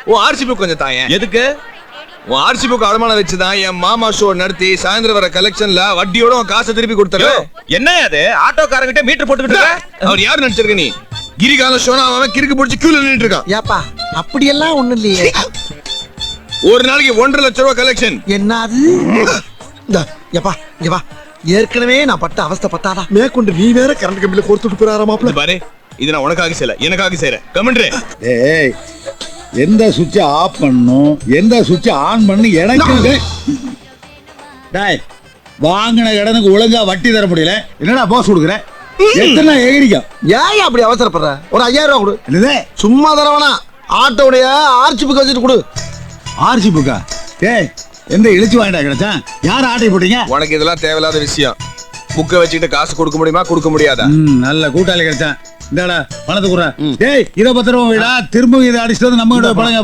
உன் RC book கொஞ்சம் தாயேன். எதுக்கு? உன் ஆர்சி புக் அடமானம் வச்சுதான் என் மாமா ஷோ நடத்தி சாயந்தரம் வர கலெக்ஷன்ல வட்டியோட உன் காசை திருப்பி கொடுத்தாரு. என்ன அது? ஆட்டோக்காரங்கிட்ட மீட்டர் போட்டுக்கிட்டு அவர் யாரு நினைச்சிருக்க நீ? கிரிகால ஷோனா அவன் கிறுக்கு பிடிச்சி கியூல நின்னுட்டு இருக்கான். ஏப்பா அப்படியெல்லாம் ஒண்ணு இல்லையே. ஒரு நாளைக்கு 1.5 லட்சம் ரூபாய் கலெக்ஷன். என்னது? ஏப்பா இங்க வா. ஏற்கனவே நான் பட்ட அவஸ்தை பத்தாதா மேற்கொண்டு நீ வேற கரண்ட் கம்பியில கோர்த்துட்டு போறாரா மாப்ள. பாரு, இது நான் உனக்காக செய்யல, எனக்காக செய்யறேன். கமெண்ட்ரே டேய், எந்த சுவிட்சை ஆஃப் பண்ணும் எந்த சுவிட்சை ஆன் பண்ணு எனக்கு டேய், வாங்கின கடனுக்கு ஒழுங்கா வட்டி தர முடியல, என்னடா போஸ் கொடுக்குற? எத்தனை எகிரிக்கும்? ஏன் அப்படி அவசரப்படுற? ஒரு 5000 ரூபா கொடு. என்னது? சும்மா தரவனா ஆட்டோடைய ஆர்ச்சி புக் வச்சுட்டு கொடு. ஆர்சி புக்கா? டேய், எந்த இழிச்சு வாங்கிட்டா கிடைச்சான்? யார் ஆட்டை போட்டீங்க? உனக்கு இதெல்லாம் தேவையில்லாத விஷயம். புக்கை வச்சுக்கிட்டு காசு கொடுக்க முடியுமா, கொடுக்க முடியாதா? நல்ல கூட்டாளி கிடைச்சான். இந்தாடா பணத்தை குடுறா. டேய், இதை பத்திரம் வீடா, திரும்ப இதை அடிச்சுட்டு வந்து நம்ம கிட்ட பணங்க